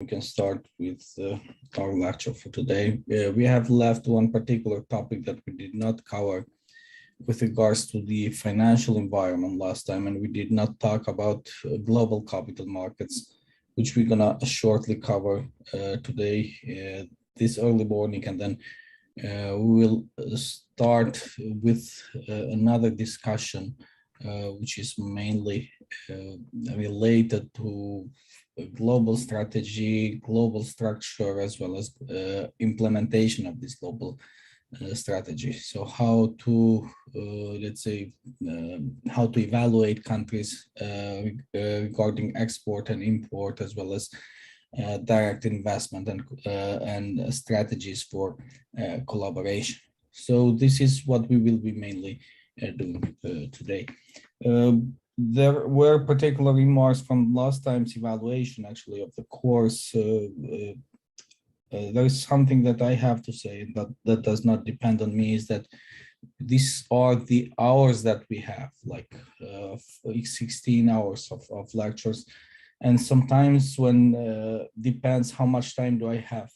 We can start with our lecture for today. We have left one particular topic that we did not cover with regards to the financial environment last time, and we did not talk about global capital markets, which we're gonna shortly cover today, this early morning, and then we will start with another discussion, which is mainly related to global strategy, global structure, as well as implementation of this global strategy. So how to, let's say, how to evaluate countries regarding export and import, as well as direct investment and strategies for collaboration. So this is what we will be mainly doing today. There were particular remarks from last time's evaluation, actually, of the course. There is something that I have to say that does not depend on me, is that these are the hours that we have, like 16 hours of lectures. And sometimes when depends how much time do I have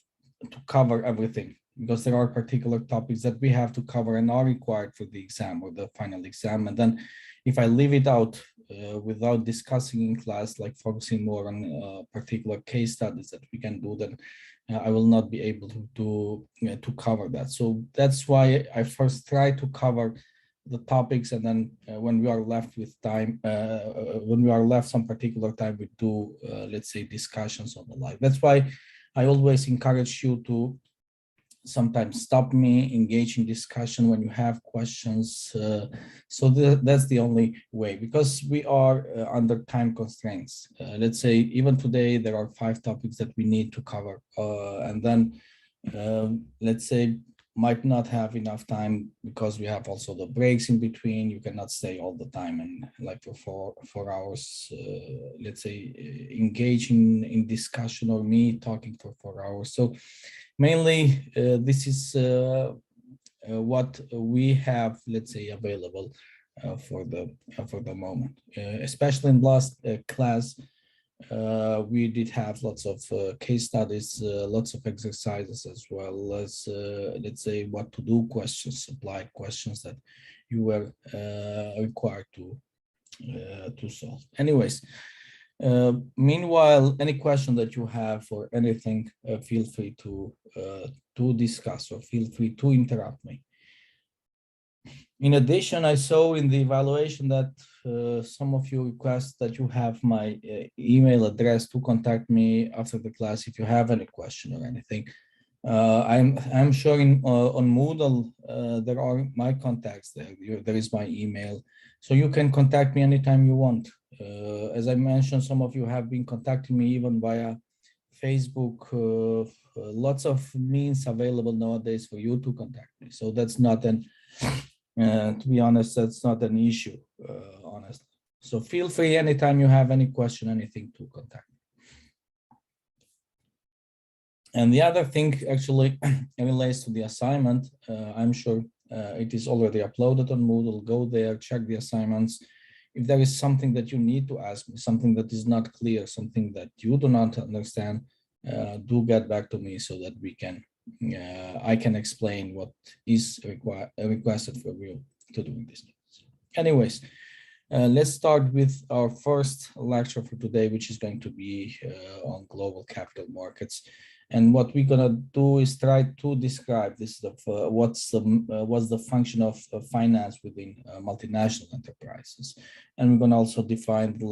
to cover everything, because there are particular topics that we have to cover and are required for the exam or the final exam. And then if I leave it out without discussing in class, like focusing more on particular case studies that we can do, then I will not be able to cover that. So that's why I first try to cover the topics, and then when we are left with time, when we are left some particular time, we do, let's say, discussions on the live. That's why I always encourage you to sometimes stop me, engage in discussion when you have questions. So that's the only way, because we are under time constraints. Let's say even today there are 5 topics that we need to cover, and then let's say might not have enough time because we have also the breaks in between. You cannot stay all the time and like for 4 hours, let's say, engaging in discussion, or me talking for 4 hours. So mainly this is what we have, let's say, available for the moment. Especially in last class, we did have lots of case studies, lots of exercises, as well as, let's say, what to do questions, applied questions that you were required to solve. Anyways, meanwhile, any question that you have or anything, feel free to discuss, or feel free to interrupt me. In addition, I saw in the evaluation that some of you request that you have my email address to contact me after the class if you have any question or anything. I'm sure on Moodle there are my contacts there. There is my email, so you can contact me anytime you want. As I mentioned, some of you have been contacting me even via Facebook. Lots of means available nowadays for you to contact me. So that's not an, to be honest, that's not an issue, honestly. So feel free anytime you have any question, anything, to contact me. And the other thing actually relates to the assignment. I'm sure it is already uploaded on Moodle. Go there, check the assignments. If there is something that you need to ask me, something that is not clear, something that you do not understand, do get back to me so that we can, I can explain what is requested for you to do this. Anyways, let's start with our first lecture for today, which is going to be on global capital markets. And what we're gonna do is try to describe this of what's the function of finance within multinational enterprises, and we're gonna also define the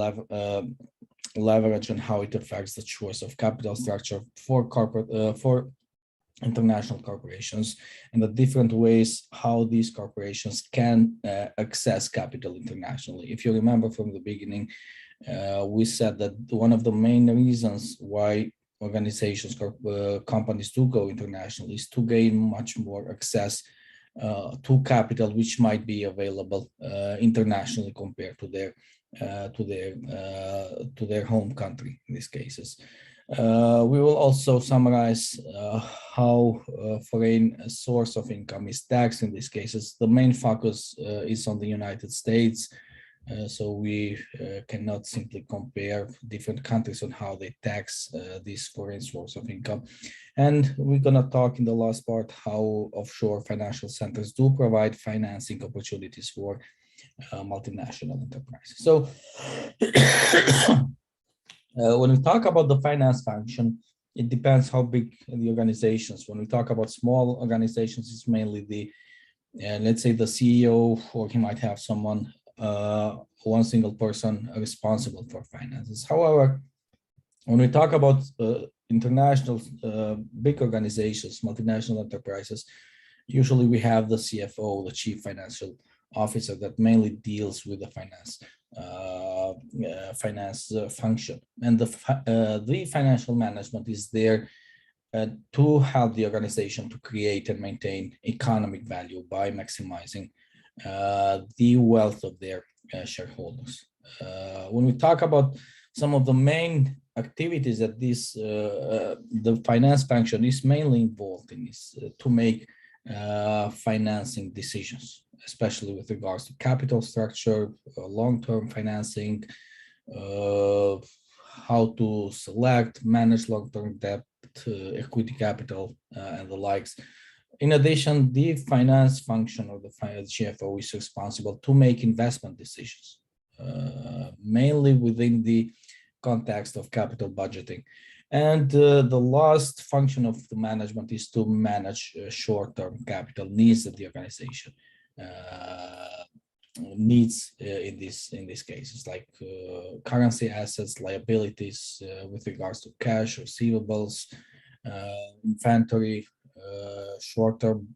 leverage and how it affects the choice of capital structure for corporate for international corporations, and the different ways how these corporations can access capital internationally. If you remember from the beginning, we said that one of the main reasons why organizations, companies do go international is to gain much more access to capital, which might be available internationally compared to their home country in these cases. We will also summarize how foreign source of income is taxed in these cases. The main focus is on the United States, So we cannot simply compare different countries on how they tax this foreign source of income. And we're going to talk in the last part how offshore financial centers do provide financing opportunities for multinational enterprises. So when we talk about the finance function, it depends how big the organizations. When we talk about small organizations, it's mainly the, let's say, the CEO, or he might have someone, one single person responsible for finances. However, when we talk about international big organizations, multinational enterprises, usually we have the CFO, the Chief Financial Officer, that mainly deals with the finance function, and the financial management is there to help the organization to create and maintain economic value by maximizing the wealth of their shareholders. When we talk about some of the main activities that this the finance function is mainly involved in, is to make financing decisions, especially with regards to capital structure, long-term financing, how to select, manage long-term debt, equity capital, and the likes. In addition, the finance function of the CFO is responsible to make investment decisions, mainly within the context of capital budgeting. And the last function of the management is to manage short-term capital needs that the organization needs in these cases, like currency assets, liabilities with regards to cash, receivables, inventory, short-term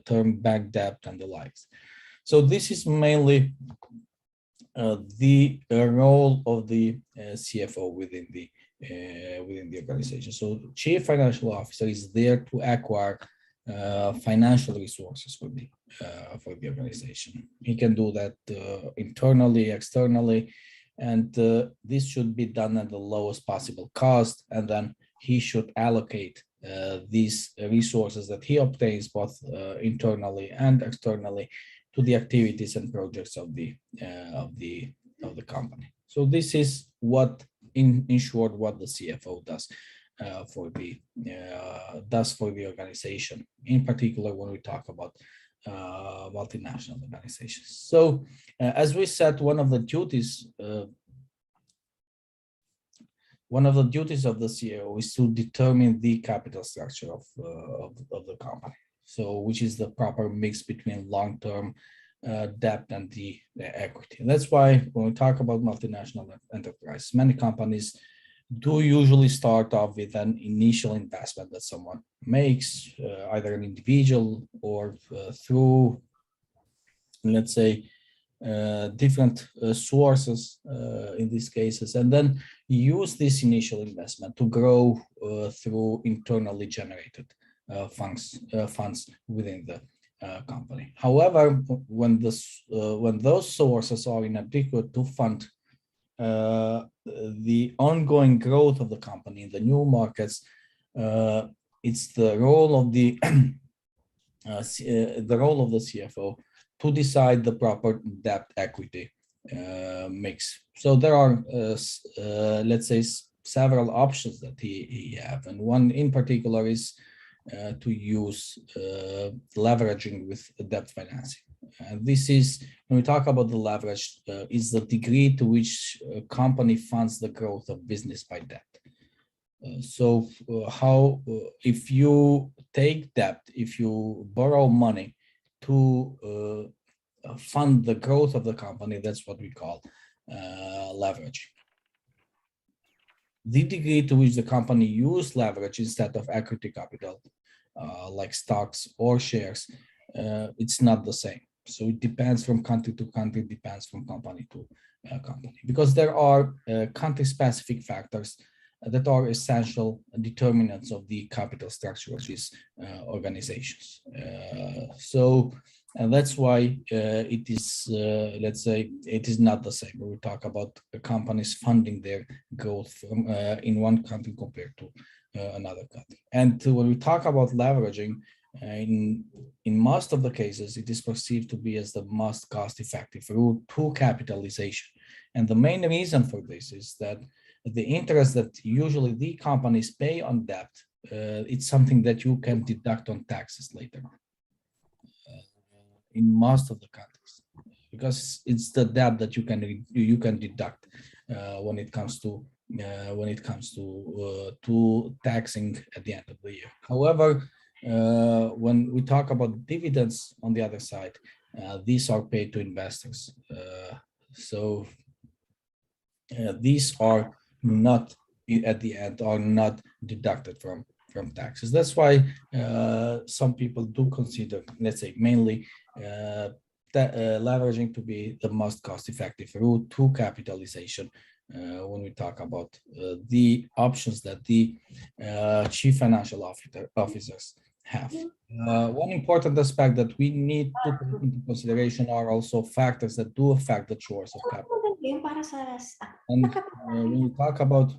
term bank debt, and the likes. So this is mainly the role of the CFO within the organization. So Chief Financial Officer is there to acquire financial resources for the organization. He can do that internally, externally, and this should be done at the lowest possible cost. And then he should allocate these resources that he obtains both internally and externally to the activities and projects of the company. So this is what, in short, what the CFO does for the organization, in particular when we talk about multinational organizations. So as we said, one of the duties of the CEO is to determine the capital structure of the company. So which is the proper mix between long-term debt and the equity. And that's why when we talk about multinational enterprise, many companies do usually start off with an initial investment that someone makes, either an individual or through, let's say, different sources in these cases, and then use this initial investment to grow through internally generated funds within the company. However, when those sources are inadequate to fund the ongoing growth of the company in the new markets, it's the role of the CFO to decide the proper debt equity mix. So there are, let's say, several options that he have, and one in particular is to use leveraging with debt financing. This is, when we talk about the leverage, is the degree to which a company funds the growth of business by debt. So if you take debt, if you borrow money to fund the growth of the company, that's what we call leverage. The degree to which the company use leverage instead of equity capital, like stocks or shares, it's not the same. So it depends from country to country, depends from company to company, because there are country-specific factors that are essential determinants of the capital structure of these organizations. And that's why it is, let's say, it is not the same when we talk about the companies funding their growth from in one country compared to another country. And when we talk about leveraging, In most of the cases, it is perceived to be as the most cost-effective route to capitalization. And the main reason for this is that the interest that usually the companies pay on debt, it's something that you can deduct on taxes later on in most of the countries, because it's the debt that you can deduct when it comes to taxing at the end of the year. However, when we talk about dividends on the other side, these are paid to investors. So these are not at the end are not deducted from taxes. That's why some people do consider, let's say, mainly leveraging to be the most cost-effective route to capitalization when we talk about the options that the chief financial officers have. One important aspect that we need to take into consideration are also factors that do affect the choice of capital. And when we talk about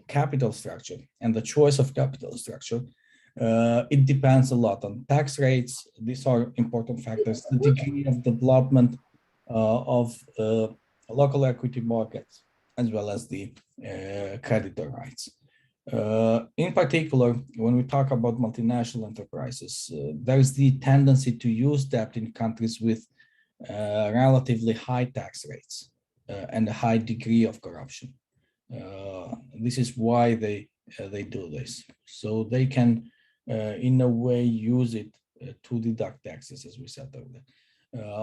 capital structure and the choice of capital structure, it depends a lot on tax rates. These are important factors, the degree of development of local equity markets, as well as the creditor rights. In particular, when we talk about multinational enterprises, there's the tendency to use debt in countries with relatively high tax rates and a high degree of corruption. This is why they do this. So they can, in a way, use it to deduct taxes, as we said earlier.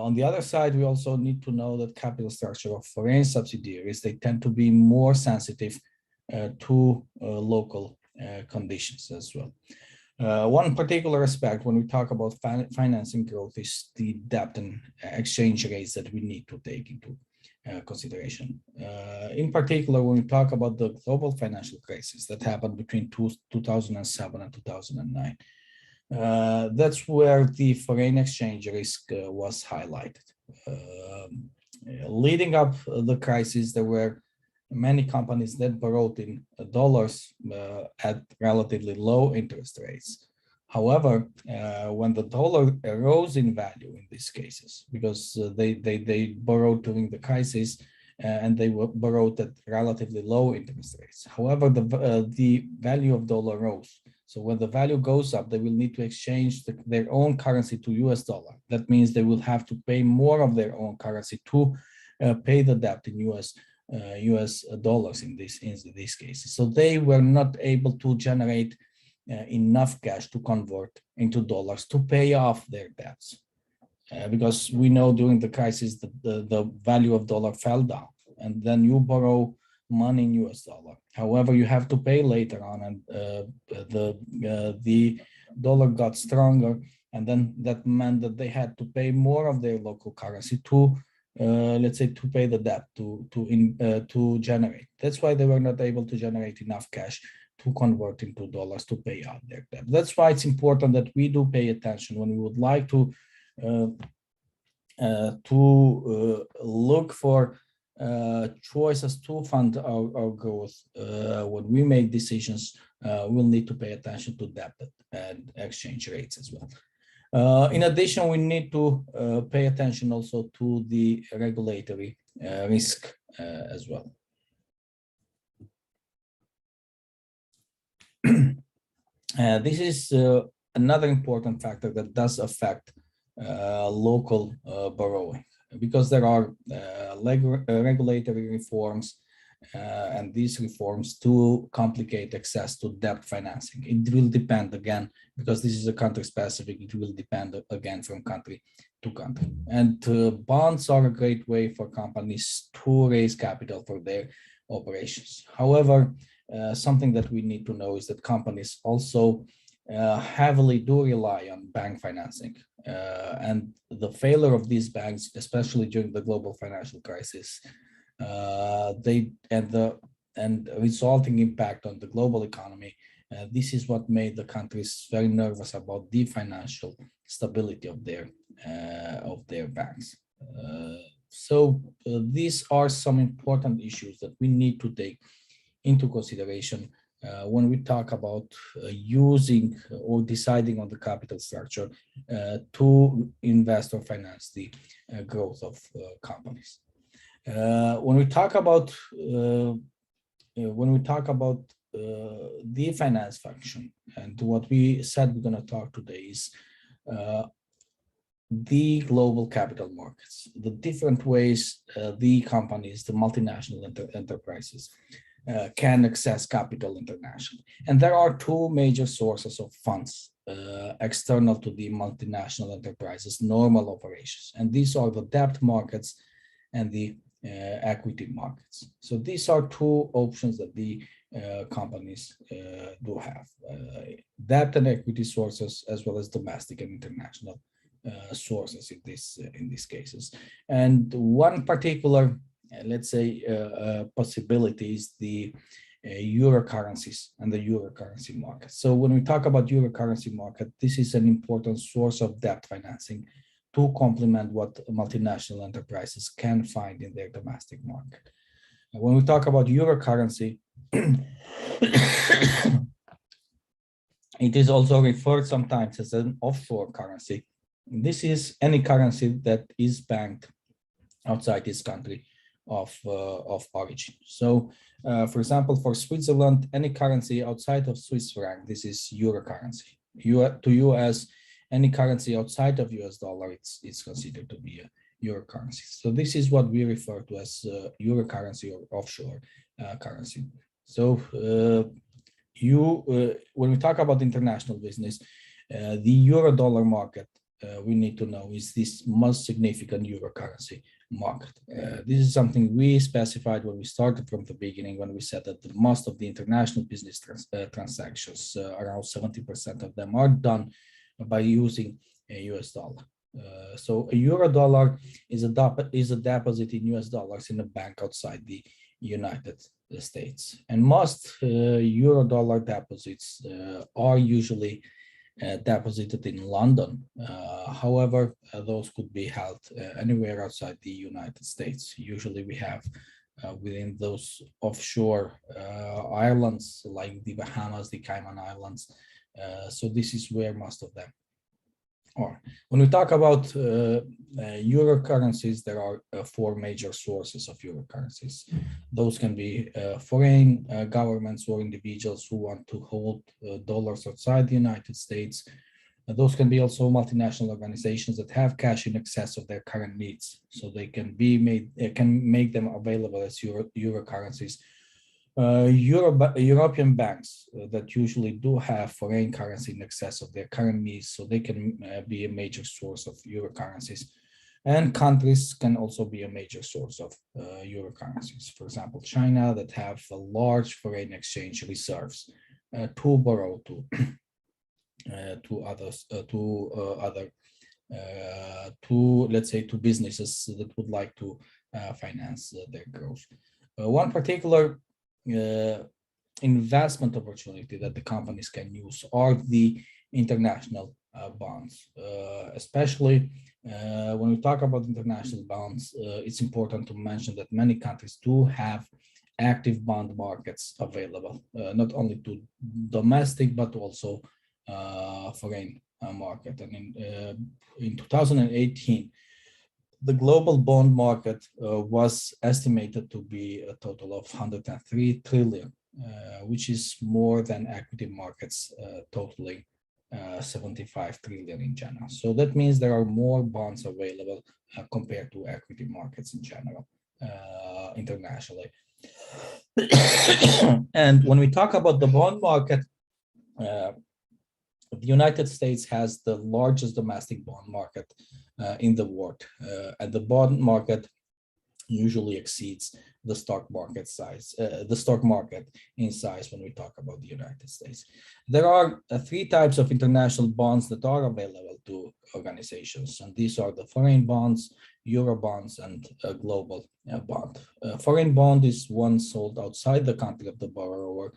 On the other side, we also need to know that capital structure of foreign subsidiaries, they tend to be more sensitive to local conditions as well. One particular aspect when we talk about financing growth is the debt and exchange rates that we need to take into consideration. In particular, when we talk about the global financial crisis that happened between 2007 and 2009, that's where the foreign exchange risk was highlighted. Leading up the crisis, there were many companies that borrowed in dollars at relatively low interest rates. However, when the dollar rose in value in these cases, because they borrowed during the crisis and they were borrowed at relatively low interest rates. However, the value of dollar rose. So when the value goes up, they will need to exchange their own currency to US dollar. That means they will have to pay more of their own currency to pay the debt in US dollars in these cases. So they were not able to generate enough cash to convert into dollars to pay off their debts. Because we know during the crisis the value of dollar fell down, and then you borrow money in US dollar. However, you have to pay later on, and the dollar got stronger, and then that meant that they had to pay more of their local currency to let's say to pay the debt to generate. That's why they were not able to generate enough cash to convert into dollars to pay out their debt. That's why it's important that we do pay attention when we would like to look for choices to fund our growth. When we make decisions, we'll need to pay attention to debt and exchange rates as well. In addition, we need to pay attention also to the regulatory risk as well. This is another important factor that does affect local borrowing, because there are regulatory reforms, and these reforms do complicate access to debt financing. It will depend again, because this is a country specific, it will depend again from country to country. And bonds are a great way for companies to raise capital for their operations. However, something that we need to know is that companies also heavily do rely on bank financing, and the failure of these banks, especially during the global financial crisis, and resulting impact on the global economy. This is what made the countries very nervous about the financial stability of their banks. So these are some important issues that we need to take into consideration when we talk about using or deciding on the capital structure to invest or finance the growth of companies. When we talk about the finance function, and what we said we're going to talk today is the global capital markets, the different ways the companies, the multinational enterprises can access capital internationally. And there are two major sources of funds external to the multinational enterprises' normal operations. And these are the debt markets and the equity markets. So these are two options that the companies do have, debt and equity sources, as well as domestic and international sources in these cases. And one particular, let's say, possibility is the euro currencies and the euro currency market. So when we talk about euro currency market, this is an important source of debt financing to complement what multinational enterprises can find in their domestic market. When we talk about euro currency, it is also referred sometimes as an offshore currency. This is any currency that is banked outside this country of origin. So, for example, for Switzerland, any currency outside of Swiss franc, this is euro currency. To US, any currency outside of US dollar, it's considered to be a euro currency. So this is what we refer to as euro currency or offshore currency. So when we talk about international business, the euro dollar market, we need to know, is this most significant euro currency market. This is something we specified when we started from the beginning, when we said that most of the international business transactions, around 70% of them, are done by using a US dollar. So a euro dollar is a deposit in US dollars in a bank outside the United States. And most euro dollar deposits are usually deposited in London. However, those could be held anywhere outside the United States. Usually we have within those offshore islands like the Bahamas, the Cayman Islands. So this is where most of them are. When we talk about euro currencies, there are four major sources of euro currencies. Those can be foreign governments or individuals who want to hold dollars outside the United States. Those can be also multinational organizations that have cash in excess of their current needs, so they can make them available as euro currencies. European banks that usually do have foreign currency in excess of their current needs, so they can be a major source of euro currencies. And countries can also be a major source of euro currencies. For example, China, that have a large foreign exchange reserves to borrow to let's say to businesses that would like to finance their growth. One particular investment opportunity that the companies can use are the international bonds. Especially when we talk about international bonds, it's important to mention that many countries do have active bond markets available, not only to domestic but also foreign market. And in 2018, the global bond market was estimated to be a total of 103 trillion, which is more than equity markets totaling 75 trillion in general. So that means there are more bonds available compared to equity markets in general, internationally. And when we talk about the bond market, the United States has the largest domestic bond market in the world, and the bond market usually exceeds the stock market size, the stock market in size when we talk about the United States. There are three types of international bonds that are available to organizations, and these are the foreign bonds, euro bonds, and a global bond. Foreign bond is one sold outside the country of the borrower,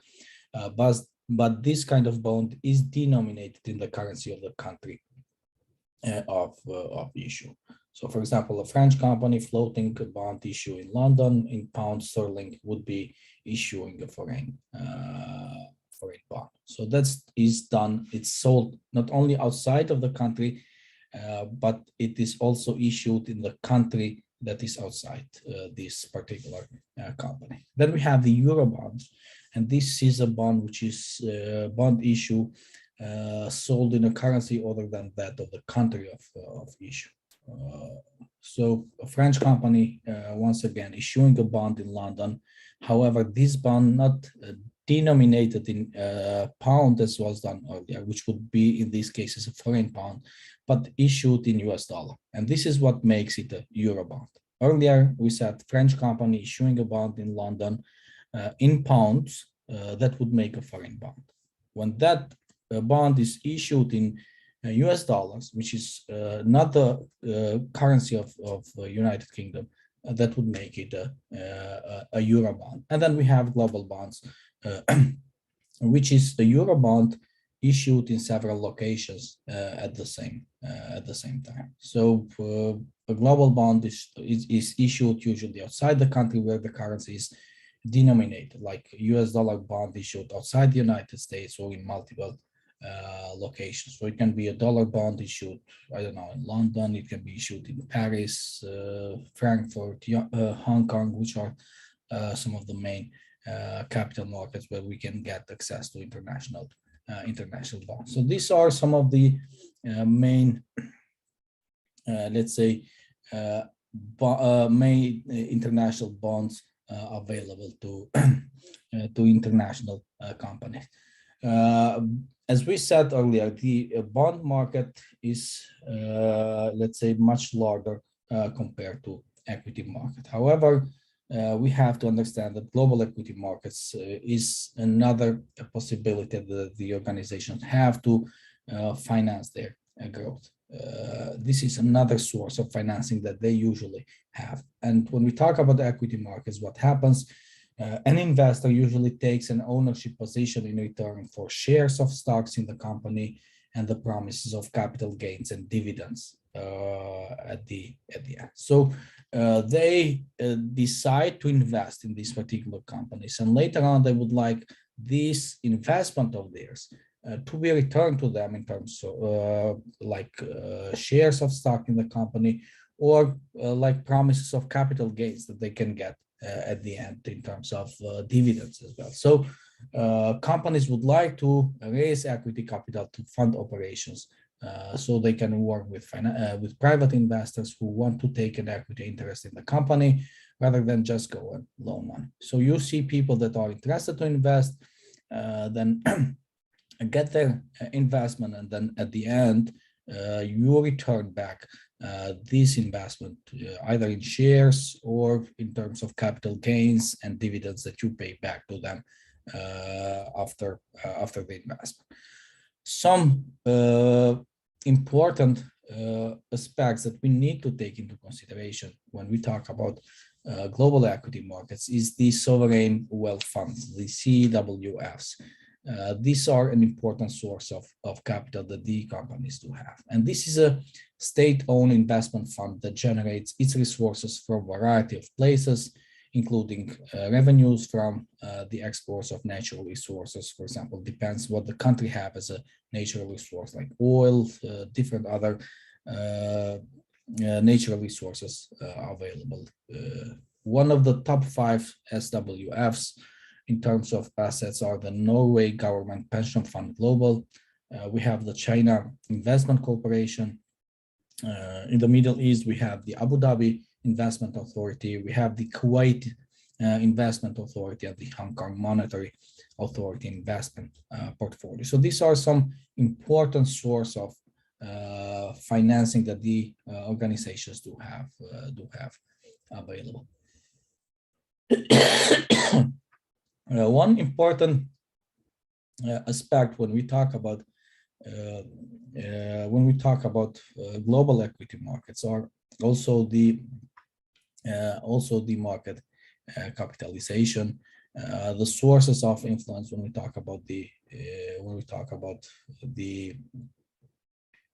but this kind of bond is denominated in the currency of the country of issue. So, for example, a French company floating a bond issue in London in pound sterling would be issuing a foreign bond. So that is done. It's sold not only outside of the country, but it is also issued in the country that is outside this particular company. Then we have the euro bonds, and this is a bond which is bond issue sold in a currency other than that of the country of issue. So a French company, once again, issuing a bond in London. However, this bond not denominated in pound as was done earlier, which would be in these cases a foreign pound, but issued in US dollar. And this is what makes it a euro bond. Earlier, we said French company issuing a bond in London in pounds, that would make a foreign bond. When that bond is issued in US dollars, which is not the currency of United Kingdom, that would make it a euro bond. And then we have global bonds, which is a euro bond issued in several locations at the same time. So a global bond is issued usually outside the country where the currency is denominated, like US dollar bond issued outside the United States or in multiple locations. So it can be a dollar bond issued, I don't know, in London. It can be issued in Paris, Frankfurt, Hong Kong, which are some of the main capital markets where we can get access to international bonds. So these are some of the main, let's say, main international bonds available to international companies. As we said earlier, the bond market is, let's say, much larger compared to equity market. However, we have to understand that global equity markets is another possibility that the organizations have to finance their growth. This is another source of financing that they usually have. And when we talk about the equity markets, what happens? An investor usually takes an ownership position in return for shares of stocks in the company and the promises of capital gains and dividends at the end. So they decide to invest in these particular companies, and later on they would like this investment of theirs to be returned to them in terms of shares of stock in the company, or like promises of capital gains that they can get at the end in terms of dividends as well. So companies would like to raise equity capital to fund operations, so they can work with private investors who want to take an equity interest in the company rather than just go and loan money. So you see people that are interested to invest, then get their investment, and then at the end you return back this investment either in shares or in terms of capital gains and dividends that you pay back to them after the investment. Some important aspects that we need to take into consideration when we talk about global equity markets is the sovereign wealth funds, the CWFs. These are an important source of capital that the companies do have. And this is a state-owned investment fund that generates its resources from a variety of places, including revenues from the exports of natural resources. For example, depends what the country have as a natural resource, like oil, different other natural resources available. One of the top 5 SWFs in terms of assets are the Norway Government Pension Fund Global. We have the China Investment Corporation. In the Middle East, we have the Abu Dhabi Investment Authority. We have the Kuwait Investment Authority and the Hong Kong Monetary Authority investment portfolio. So these are some important source of financing that the organizations do have available. One important aspect when we talk about global equity markets are also the market capitalization, the sources of influence when we talk about the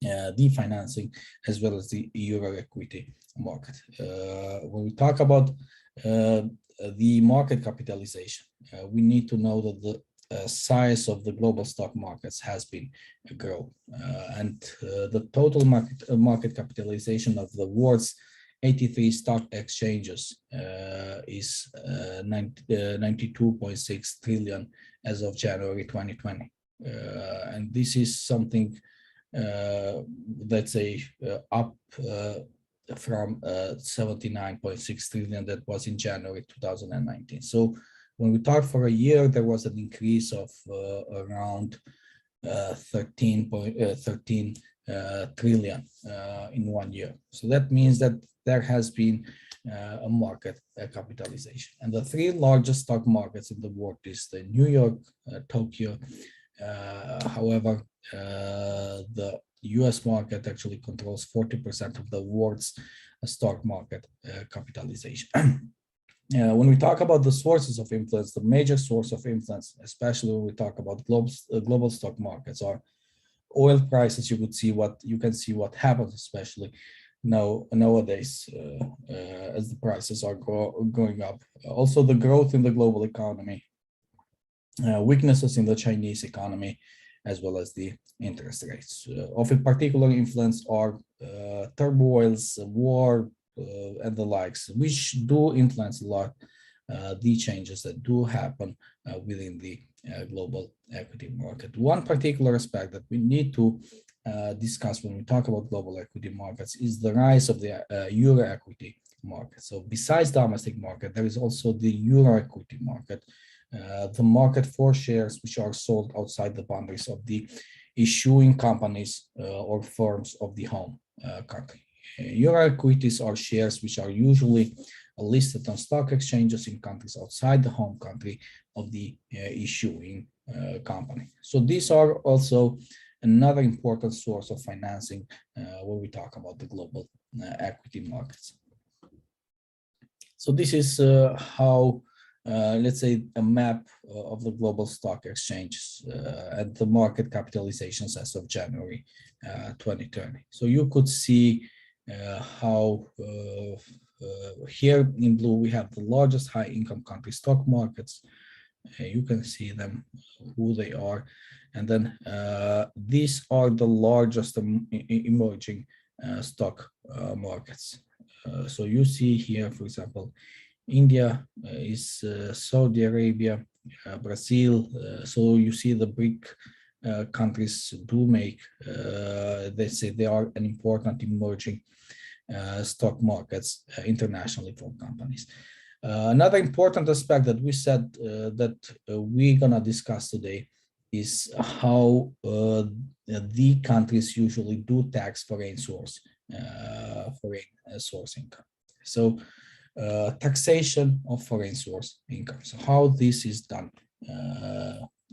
the financing as well as the euro equity market. When we talk about the market capitalization, we need to know that the size of the global stock markets has been grown, and the total market capitalization of the world's 83 stock exchanges is 92.6 trillion as of January 2020, and this is something let's say up from 79.6 trillion that was in January 2019. So when we talk for a year, there was an increase of around 13 trillion in 1 year. So that means that there has been a market capitalization. And the three largest stock markets in the world is the New York, Tokyo. However, the US market actually controls 40% of the world's stock market capitalization. When we talk about the sources of influence, the major source of influence, especially when we talk about global stock markets, are oil prices. You can see what happens, especially nowadays as the prices are going up. Also, the growth in the global economy, weaknesses in the Chinese economy, as well as the interest rates. Of particular influence are turmoils, war, and the likes, which do influence a lot the changes that do happen within the global equity market. One particular aspect that we need to discuss when we talk about global equity markets is the rise of the euro equity market. So besides domestic market, there is also the euro equity market, the market for shares which are sold outside the boundaries of the issuing companies or firms of the home country. Euro equities are shares which are usually listed on stock exchanges in countries outside the home country of the issuing company. So these are also another important source of financing when we talk about the global equity markets. So this is how, let's say, a map of the global stock exchanges and the market capitalizations as of January 2020. So you could see how here in blue we have the largest high income country stock markets. You can see them, who they are, and then these are the largest emerging stock markets. So you see here, for example, India is Saudi Arabia, Brazil. So you see the big countries do make, they say they are an important emerging stock markets internationally for companies. Another important aspect that we said that we're gonna discuss today is how the countries usually do tax foreign source income. So taxation of foreign source income. So how this is done.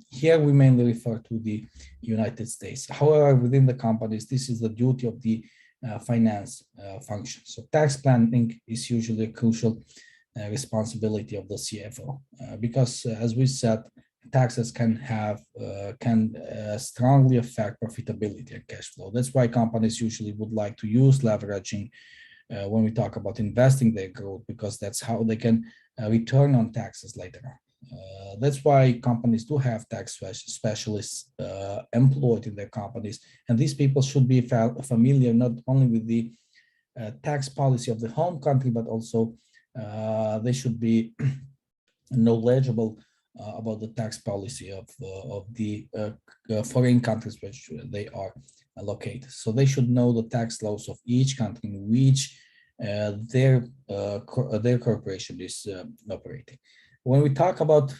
Here we mainly refer to the United States. However, within the companies, this is the duty of the finance function. So tax planning is usually a crucial responsibility of the CFO because, as we said, taxes can strongly affect profitability and cash flow. That's why companies usually would like to use leveraging when we talk about investing their growth, because that's how they can return on taxes later on. That's why companies do have tax specialists employed in their companies, and these people should be familiar not only with the tax policy of the home country, but also they should be knowledgeable about the tax policy of the foreign countries which they are located. So they should know the tax laws of each country in which their corporation is operating. When we talk about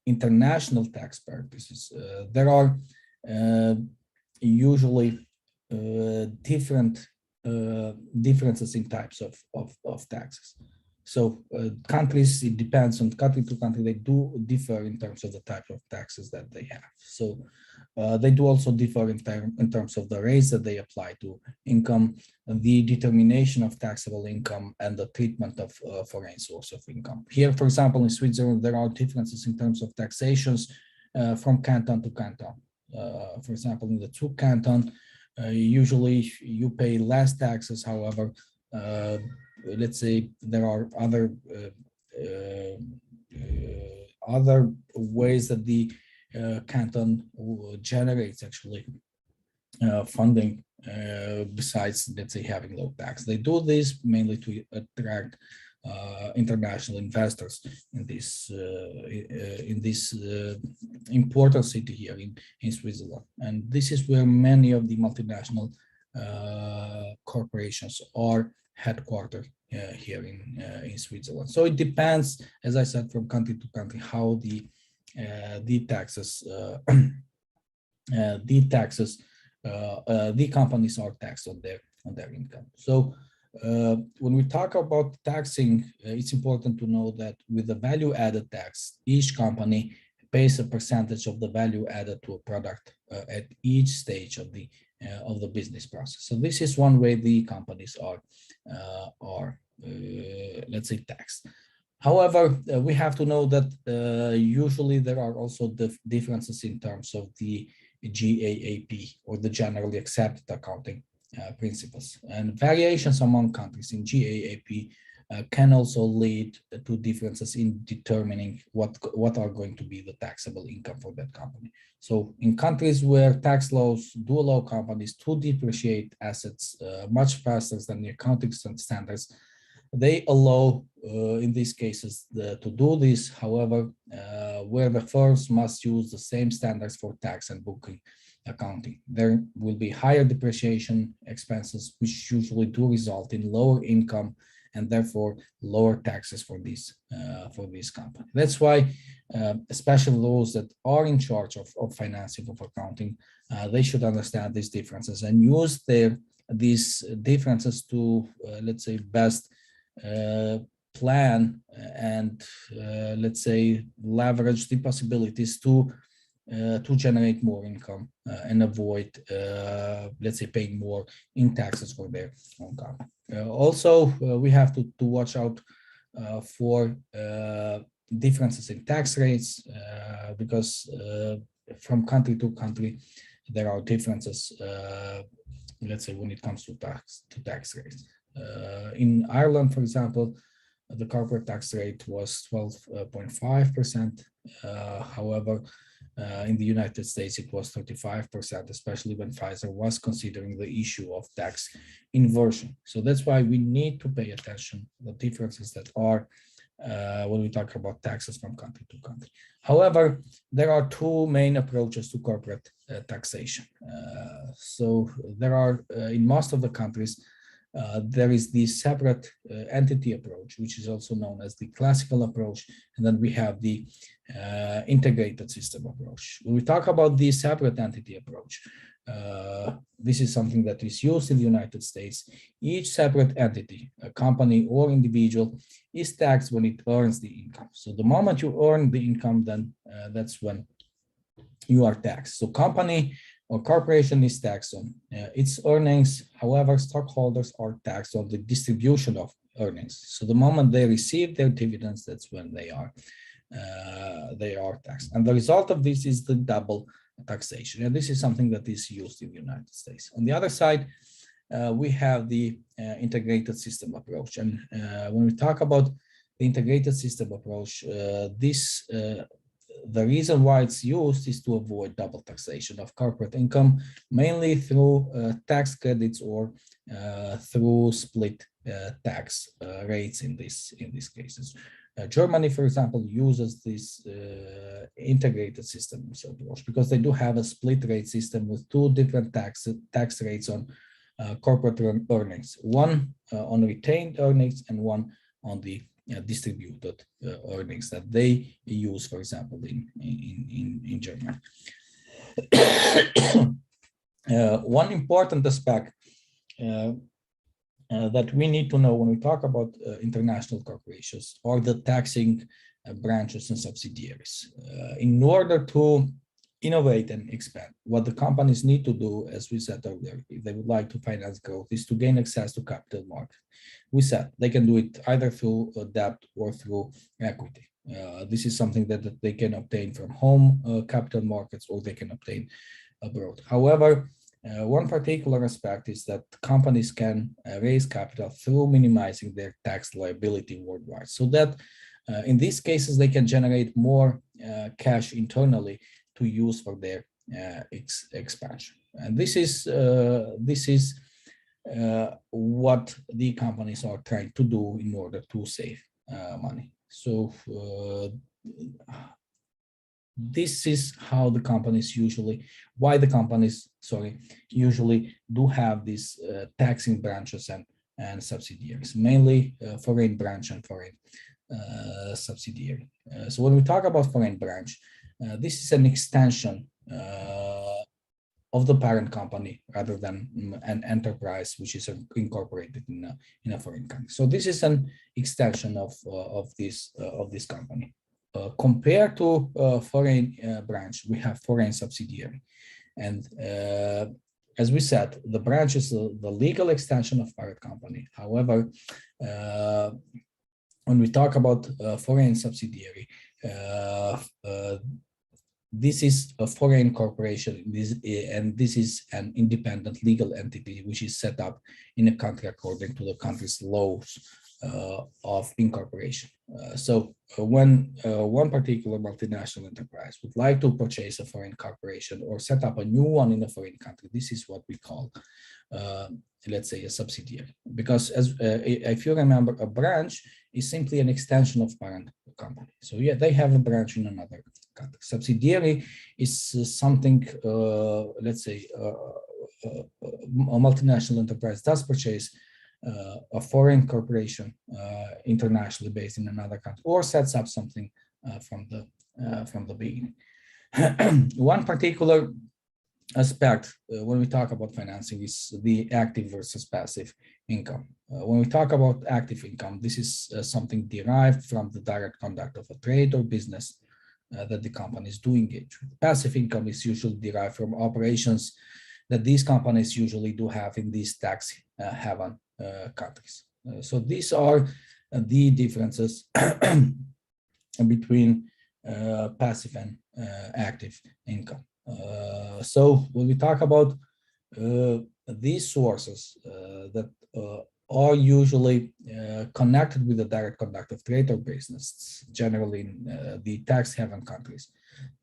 international tax practices, there are usually differences in types of taxes. So countries, it depends on country to country, they do differ in terms of the type of taxes that they have. So they do also differ in terms of the rates that they apply to income, the determination of taxable income, and the treatment of foreign source of income. Here, for example, in Switzerland, there are differences in terms of taxations from canton to canton. For example, in the two canton, usually you pay less taxes. However, let's say there are other ways that the canton generates actually funding besides, let's say, having low tax. They do this mainly to attract international investors in this important city here in Switzerland, and this is where many of the multinational corporations are headquartered here in Switzerland. So it depends, as I said, from country to country how the taxes the companies are taxed on their income. So when we talk about taxing, it's important to know that with the value added tax, each company pays a percentage of the value added to a product at each stage of the business process. So this is one way the companies are let's say taxed. However, we have to know that usually there are also differences in terms of the GAAP, or the generally accepted accounting principles, and variations among countries in GAAP can also lead to differences in determining what are going to be the taxable income for that company. So in countries where tax laws do allow companies to depreciate assets much faster than the accounting standards, they allow, in these cases, to do this. However, where the firms must use the same standards for tax and booking accounting, there will be higher depreciation expenses, which usually do result in lower income and therefore lower taxes for this company. That's why, especially those that are in charge of financing, of accounting, they should understand these differences and use these differences to, let's say, best plan and let's say leverage the possibilities to generate more income and avoid let's say paying more in taxes for their own company. Also, we have to watch out for differences in tax rates because from country to country there are differences, let's say, when it comes to tax rates. In Ireland, for example, the corporate tax rate was 12.5%. However, in the United States, it was 35%, especially when Pfizer was considering the issue of tax inversion. So that's why we need to pay attention to the differences that are when we talk about taxes from country to country. However, there are two main approaches to corporate taxation. So there are, in most of the countries, there is the separate entity approach, which is also known as the classical approach, and then we have the integrated system approach. When we talk about the separate entity approach, this is something that is used in the United States. Each separate entity, a company or individual, is taxed when it earns the income. So the moment you earn the income, then that's when you are taxed. So company or corporation is taxed on its earnings. However, stockholders are taxed on the distribution of earnings. So the moment they receive their dividends, that's when they are taxed. And the result of this is the double taxation. And this is something that is used in the United States. On the other side, we have the integrated system approach. And when we talk about the integrated system approach, the reason why it's used is to avoid double taxation of corporate income, mainly through tax credits or through split tax rates in these cases. Germany, for example, uses this integrated system approach because they do have a split rate system with two different tax rates on corporate earnings, one on retained earnings and one on the distributed earnings that they use, for example, in Germany. One important aspect that we need to know when we talk about international corporations are the taxing branches and subsidiaries. In order to innovate and expand, what the companies need to do, as we said earlier, if they would like to finance growth, is to gain access to capital market. We said they can do it either through debt or through equity. This is something that they can obtain from home capital markets, or they can obtain abroad. However, one particular aspect is that companies can raise capital through minimizing their tax liability worldwide, so that in these cases they can generate more cash internally to use for their expansion. And this is what the companies are trying to do in order to save money. So this is how the companies why the companies usually do have these taxing branches and subsidiaries, mainly foreign branch and foreign subsidiary. So when we talk about foreign branch, this is an extension of the parent company rather than an enterprise which is incorporated in a foreign country. So this is an extension of this company. Compared to foreign branch, we have foreign subsidiary, and as we said, the branch is the legal extension of parent company. However, when we talk about foreign subsidiary, this is a foreign corporation, and this is an independent legal entity which is set up in a country according to the country's laws of incorporation. So when one particular multinational enterprise would like to purchase a foreign corporation or set up a new one in a foreign country, this is what we call, let's say, a subsidiary. Because as if you remember, a branch is simply an extension of parent company. So yeah, they have a branch in another country. Subsidiary is something, let's say, a multinational enterprise does purchase a foreign corporation internationally based in another country, or sets up something from the beginning. One particular aspect when we talk about financing is the active versus passive income. When we talk about active income, this is something derived from the direct conduct of a trade or business that the company is doing it. Passive income is usually derived from operations that these companies usually do have in these tax haven countries. So these are the differences between passive and active income. So when we talk about these sources that are usually connected with the direct conduct of trade or business, generally in the tax haven countries,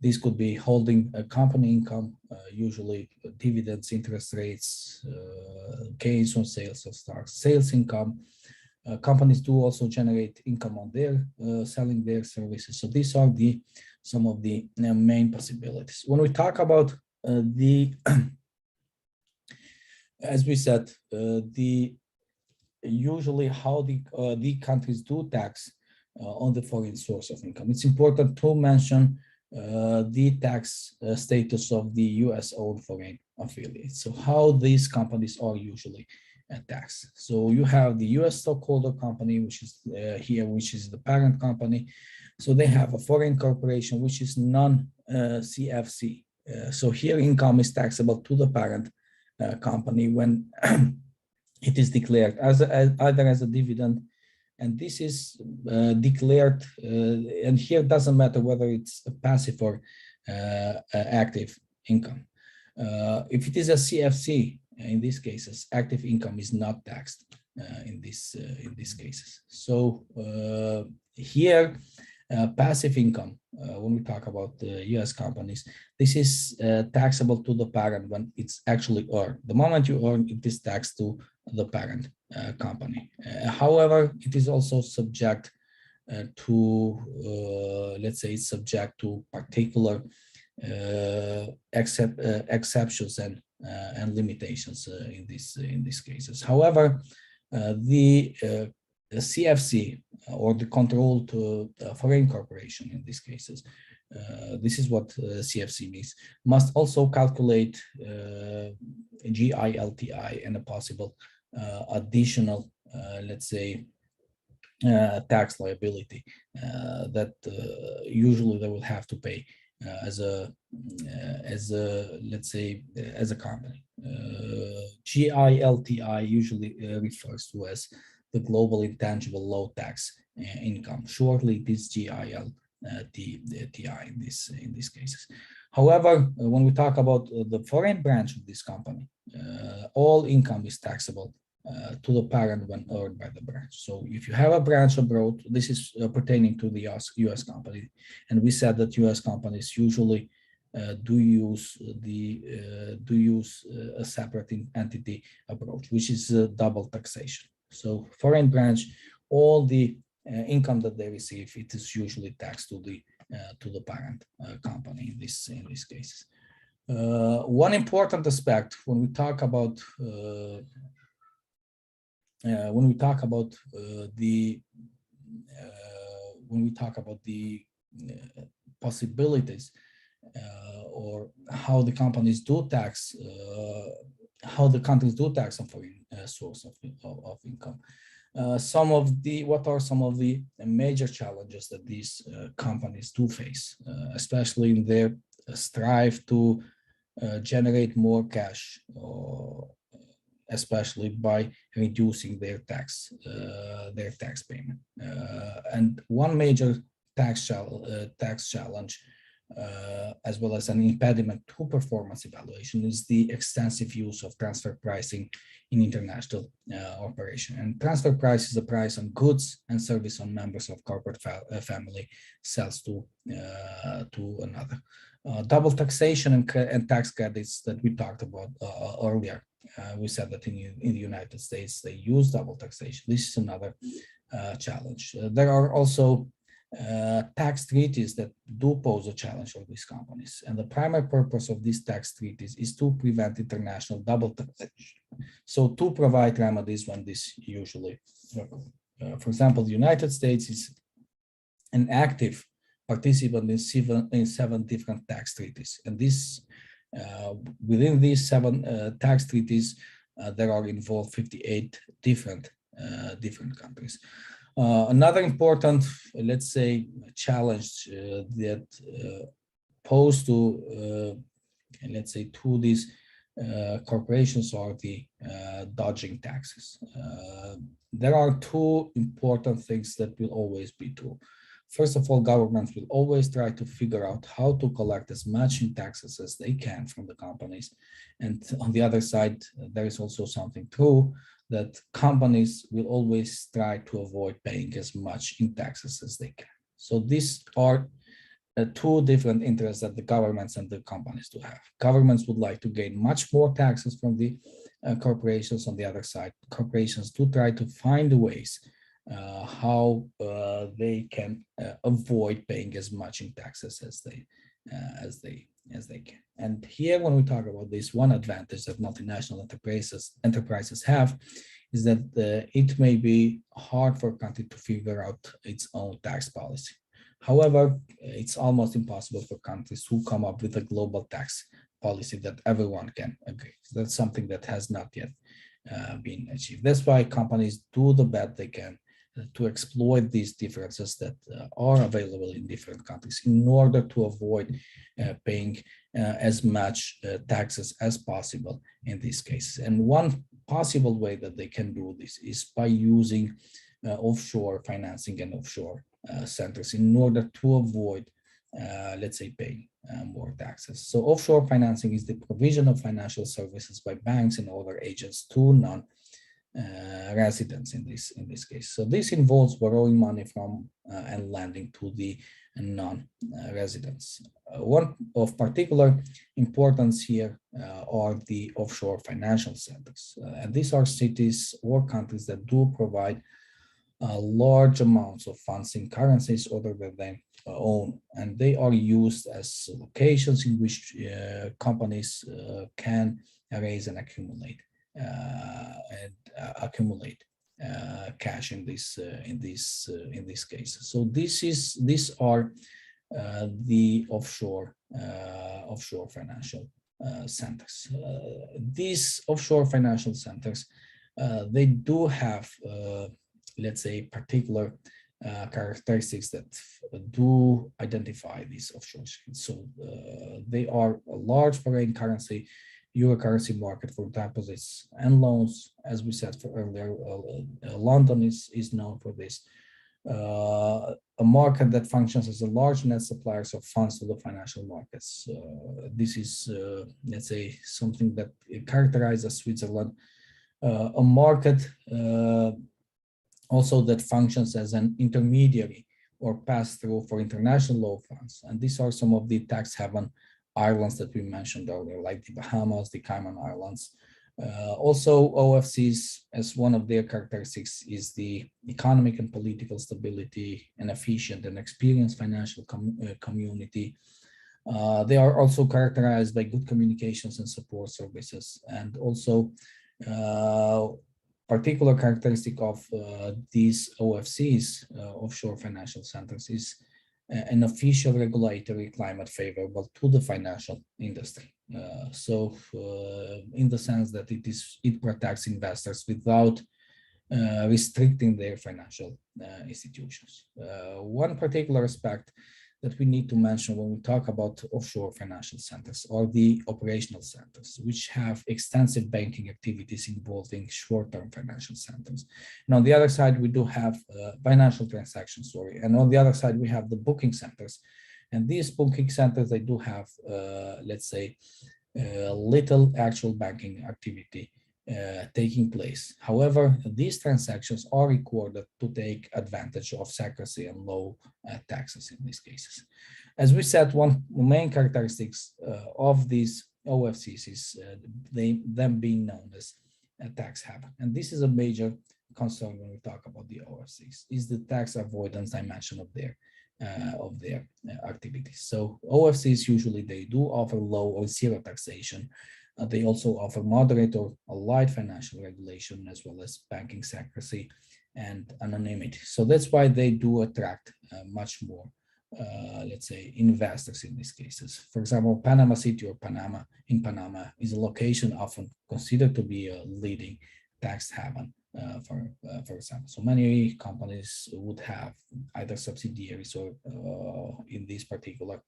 these could be holding a company income, usually dividends, interest rates, gains on sales of stocks, sales income. Companies do also generate income on their selling their services. So these are some of the main possibilities. When we talk about as we said, usually how the countries do tax on the foreign source of income, it's important to mention the tax status of the US-owned foreign affiliates. So how these companies are usually taxed. So you have the US stockholder company, which is here, which is the parent company. So they have a foreign corporation, which is non-CFC. So here income is taxable to the parent company when it is declared either as a dividend, and this is declared, and here it doesn't matter whether it's a passive or active income. If it is a CFC, in these cases, active income is not taxed in these cases. So here, passive income, when we talk about US companies, this is taxable to the parent when it's actually earned. The moment you earn, it is taxed to the parent company. However, it is also subject to, let's say, it's subject to particular exceptions and limitations in these cases. However, the CFC, or the controlled foreign corporation in these cases, this is what CFC means, must also calculate GILTI and a possible additional, let's say, tax liability that usually they will have to pay as a let's say as a company. GILTI usually refers to as the global intangible low tax income. Shortly, it is GIL TI in these cases. However, when we talk about the foreign branch of this company, all income is taxable to the parent when earned by the branch. So if you have a branch abroad, this is pertaining to the US company, and we said that US companies usually do use a separate entity approach, which is double taxation. So foreign branch, all the income that they receive, it is usually taxed to the parent company in this case. One important aspect when we talk about the possibilities or how the companies do tax, how the countries do tax on foreign source of income. What are some of the major challenges that these companies do face, especially in their strive to generate more cash, especially by reducing their tax payment. And one major tax challenge, as well as an impediment to performance evaluation, is the extensive use of transfer pricing in international operation. And transfer price is a price on goods and service on members of corporate family sells to another. Double taxation and tax credits that we talked about earlier. We said that in the United States they use double taxation. This is another challenge. There are also tax treaties that do pose a challenge for these companies, and the primary purpose of these tax treaties is to prevent international double taxation. So to provide remedies when this usually occurs. For example, the United States is an active participant in seven different tax treaties, and this within these seven tax treaties, there are involved 58 different countries. Another important, let's say, challenge that posed to, let's say, to these corporations are the dodging taxes. There are two important things that will always be true. First of all, governments will always try to figure out how to collect as much in taxes as they can from the companies. And on the other side, there is also something true, that companies will always try to avoid paying as much in taxes as they can. So these are two different interests that the governments and the companies do have. Governments would like to gain much more taxes from the corporations. On the other side, corporations do try to find ways how they can avoid paying as much in taxes as they can. And here, when we talk about this, one advantage that multinational enterprises have is that it may be hard for a country to figure out its own tax policy. However, it's almost impossible for countries to come up with a global tax policy that everyone can agree. So that's something that has not yet been achieved. That's why companies do the best they can to exploit these differences that are available in different countries in order to avoid paying as much taxes as possible in these cases. And one possible way that they can do this is by using offshore financing and offshore centers in order to avoid, let's say, paying more taxes. So offshore financing is the provision of financial services by banks and other agents to non-residents in this case. So this involves borrowing money from and lending to the non-residents. One of particular importance here are the offshore financial centers. And these are cities or countries that do provide large amounts of funds in currencies other than their own, and they are used as locations in which companies can raise and accumulate cash in these cases. So these are the offshore financial centers. These offshore financial centers, they do have let's say particular characteristics that do identify these offshore schemes. So they are a large foreign currency, euro currency market for deposits and loans. As we said earlier, London is known for this. a market that functions as a large net suppliers of funds to the financial markets. This is, let's say, something that characterizes Switzerland. A market also that functions as an intermediary or pass-through for international law funds. And these are some of the tax haven islands that we mentioned earlier, like the Bahamas, the Cayman Islands. Also, OFCs, as one of their characteristics, is the economic and political stability, and efficient and experienced financial community. They are also characterized by good communications and support services, and also particular characteristic of these OFCs, offshore financial centers, is an official regulatory climate favorable to the financial industry. In the sense that it protects investors without restricting their financial institutions. One particular aspect that we need to mention when we talk about offshore financial centers are the operational centers, which have extensive banking activities involving short-term financial centers. And on the other side, we do have financial transactions, and on the other side, we have the booking centers. And these booking centers, they do have, let's say, little actual banking activity taking place. However, these transactions are recorded to take advantage of secrecy and low taxes in these cases. As we said, one main characteristics of these OFCs is them being known as a tax haven. And this is a major concern when we talk about the OFCs, is the tax avoidance dimension of their activities. So OFCs usually they do offer low or zero taxation. They also offer moderate or a light financial regulation, as well as banking secrecy and anonymity. So that's why they do attract much more, let's say, investors in these cases. For example, Panama City or Panama is a location often considered to be a leading tax haven, for example. So many companies would have either subsidiaries or in these particular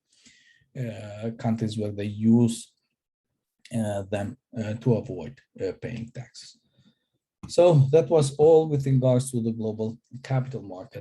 countries where they use them to avoid paying taxes. So that was all with regards to the global capital market.